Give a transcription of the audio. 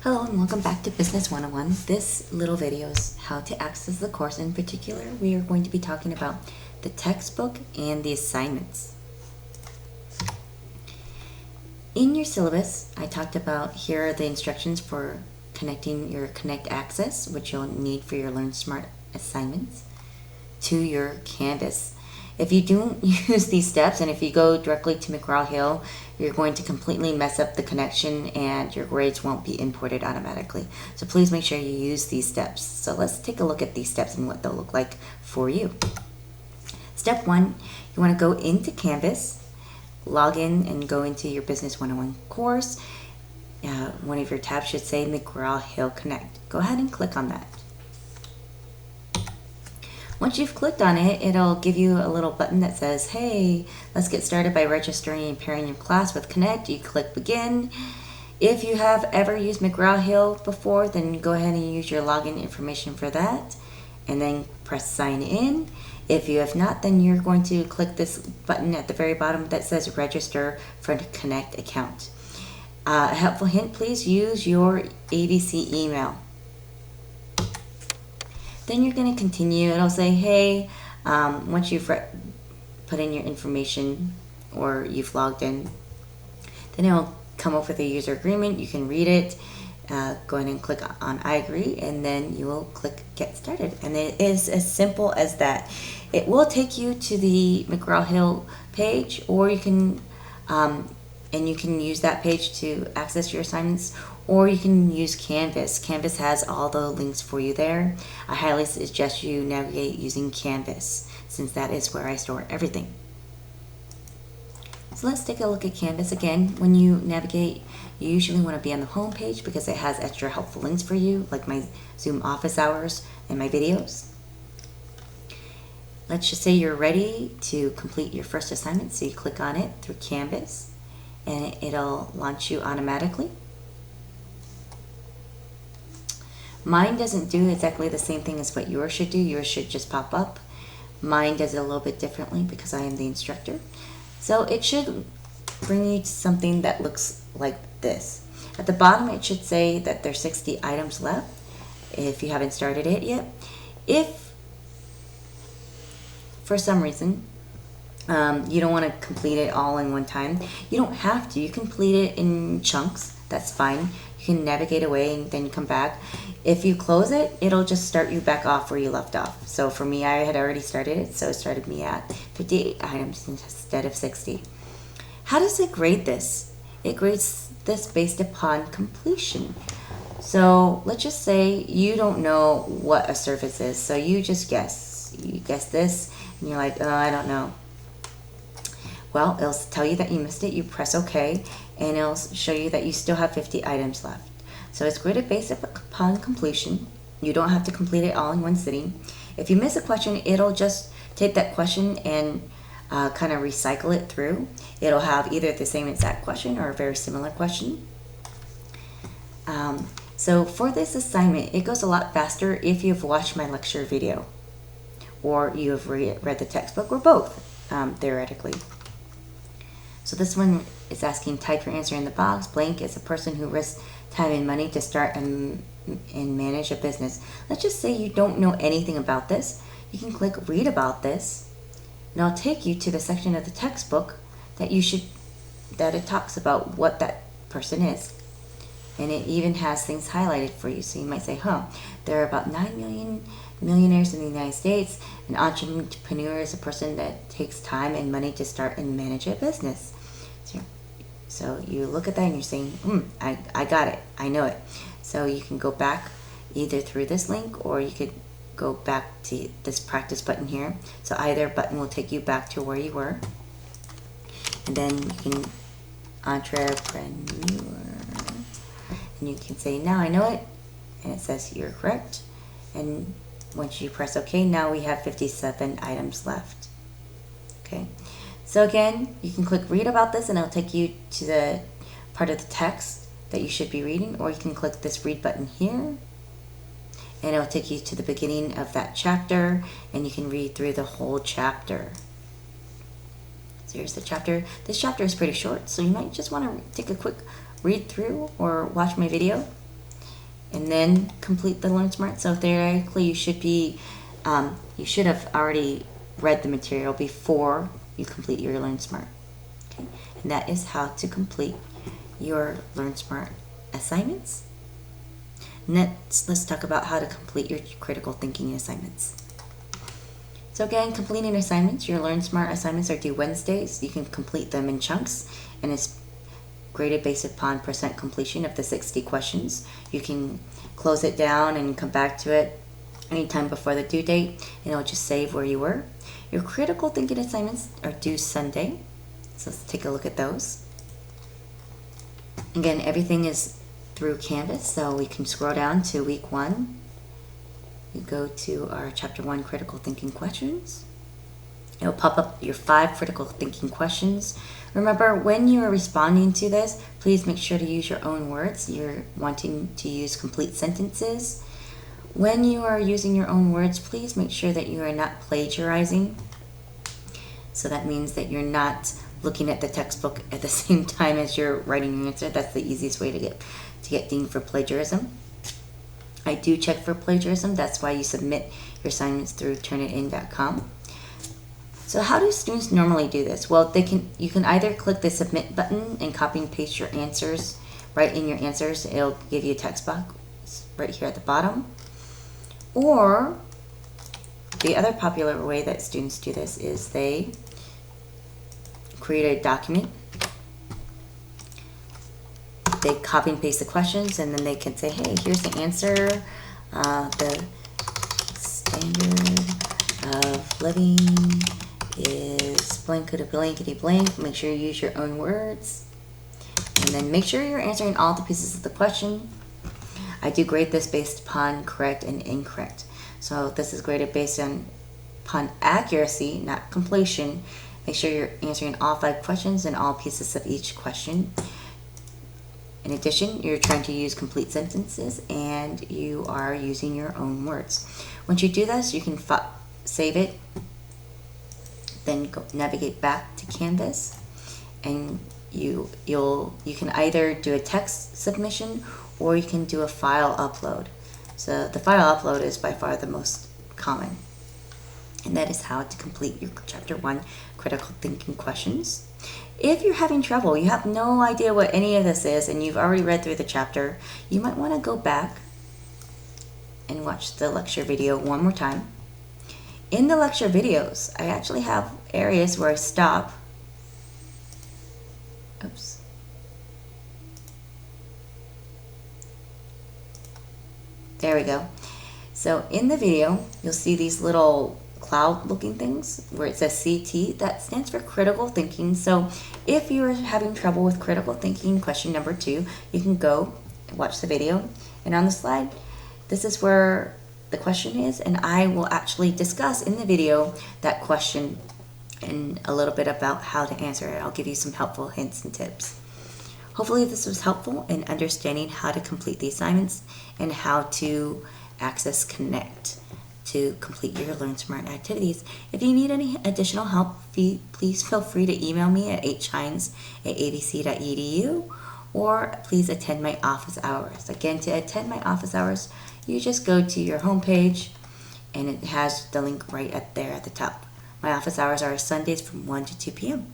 Hello and welcome back to Business 101. This little video is how to access the course. In particular, we are going to be talking about the textbook and the assignments. In your syllabus, I talked about here are the instructions for connecting your Connect Access, which you'll need for your Learn Smart assignments, to your Canvas. If you don't use these steps and if you go directly to McGraw-Hill, you're going to completely mess up the connection and your grades won't be imported automatically. So please make sure you use these steps. So let's take a look at these steps and what they'll look like for you. Step 1, you want to go into Canvas, log in and go into your Business 101 course. One of your tabs should say McGraw-Hill Connect. Go ahead and click on that. Once you've clicked on it, it'll give you a little button that says, hey, let's get started by registering and pairing your class with Connect. You click begin. If you have ever used McGraw-Hill before, then go ahead and use your login information for that and then press sign in. If you have not, then you're going to click this button at the very bottom that says register for a Connect account. A helpful hint, please use your ABC email. Then you're going to continue. It'll say, hey, once you've put in your information or you've logged in, then it'll come up with a user agreement. You can read it. Go ahead and click on I agree, and then you will click get started. And it is as simple as that. It will take you to the McGraw-Hill page, or you can and you can use that page to access your assignments, or you can use Canvas. Canvas has all the links for you there. I highly suggest you navigate using Canvas, since that is where I store everything. So let's take a look at Canvas again. When you navigate, you usually want to be on the home page because it has extra helpful links for you, like my Zoom office hours and my videos. Let's just say you're ready to complete your first assignment, so you click on it through Canvas and it'll launch you automatically. Mine doesn't do exactly the same thing as what yours should do. Yours should just pop up. Mine does it a little bit differently because I am the instructor. So it should bring you to something that looks like this. At the bottom it should say that there's 60 items left if you haven't started it yet. If for some reason you don't want to complete it all in one time, you don't have to. You can complete it in chunks. That's fine. You can navigate away and then come back. If you close it, it'll just start you back off where you left off. So for me, I had already started it, so it started me at 58 items instead of 60. How does it grade this? It grades this based upon completion. So let's just say you don't know what a surface is, so you just guess. You guess this, and you're like, oh, I don't know. Well, it'll tell you that you missed it. You press OK, and it'll show you that you still have 50 items left. So it's graded based upon completion. You don't have to complete it all in one sitting. If you miss a question, it'll just take that question and kind of recycle it through. It'll have either the same exact question or a very similar question. So for this assignment, it goes a lot faster if you've watched my lecture video or you have read the textbook, or both, theoretically. So this one is asking, type your answer in the box. Blank is a person who risks time and money to start and manage a business. Let's just say you don't know anything about this. You can click read about this, and it'll take you to the section of the textbook that it talks about what that person is. And it even has things highlighted for you. So you might say, there are about 9 million millionaires in the United States. An entrepreneur is a person that takes time and money to start and manage a business. So you look at that and you're saying, I got it. I know it. So you can go back either through this link, or you could go back to this practice button here. So either button will take you back to where you were. And then you can entrepreneur. And you can say, now I know it. And it says you're correct. And once you press OK, now we have 57 items left. Okay. So again, you can click read about this and it'll take you to the part of the text that you should be reading, or you can click this read button here and it'll take you to the beginning of that chapter and you can read through the whole chapter. So here's the chapter. This chapter is pretty short, so you might just want to take a quick read through or watch my video. and then complete the Learn Smart. So theoretically, you should have already read the material before you complete your Learn Smart. Okay, and that is how to complete your Learn Smart assignments. Next, let's talk about how to complete your critical thinking assignments. So again, completing assignments, your Learn Smart assignments are due Wednesdays. You can complete them in chunks, and it's graded based upon percent completion of the 60 questions. You can close it down and come back to it anytime before the due date, and it'll just save where you were. Your critical thinking assignments are due Sunday, so let's take a look at those. Again, everything is through Canvas, so we can scroll down to week 1. You go to our chapter 1 critical thinking questions. It'll pop up your 5 critical thinking questions. Remember, when you are responding to this, please make sure to use your own words. You're wanting to use complete sentences. When you are using your own words, please make sure that you are not plagiarizing. So that means that you're not looking at the textbook at the same time as you're writing your answer. That's the easiest way to get deemed for plagiarism. I do check for plagiarism. That's why you submit your assignments through Turnitin.com. So how do students normally do this? Well, you can either click the submit button and copy and paste your answers right in your answers. It'll give you a text box right here at the bottom. Or the other popular way that students do this is they create a document. They copy and paste the questions, and then they can say, hey, here's the answer. The standard of living is blankety blankety blank. Make sure you use your own words. And then make sure you're answering all the pieces of the question. I do grade this based upon correct and incorrect. So this is graded based upon accuracy, not completion. Make sure you're answering all 5 questions and all pieces of each question. In addition, you're trying to use complete sentences, and you are using your own words. Once you do this, you can save it, then navigate back to Canvas, and you can either do a text submission or you can do a file upload. So the file upload is by far the most common, and that is how to complete your chapter 1 critical thinking questions. If you're having trouble, you have no idea what any of this is, and you've already read through the chapter, you might want to go back and watch the lecture video one more time. In the lecture videos, I actually have areas where I stop. Oops. There we go. So in the video, you'll see these little cloud looking things where it says CT. That stands for critical thinking. So if you're having trouble with critical thinking question number 2, you can go and watch the video, and on the slide this is where the question is, and I will actually discuss in the video that question and a little bit about how to answer it. I'll give you some helpful hints and tips. Hopefully this was helpful in understanding how to complete the assignments and how to access Connect to complete your Learn Smart activities. If you need any additional help, please feel free to email me at hines@abc.edu, or please attend my office hours. Again, to attend my office hours, you just go to your homepage, and it has the link right there at the top. My office hours are Sundays from 1 to 2 p.m.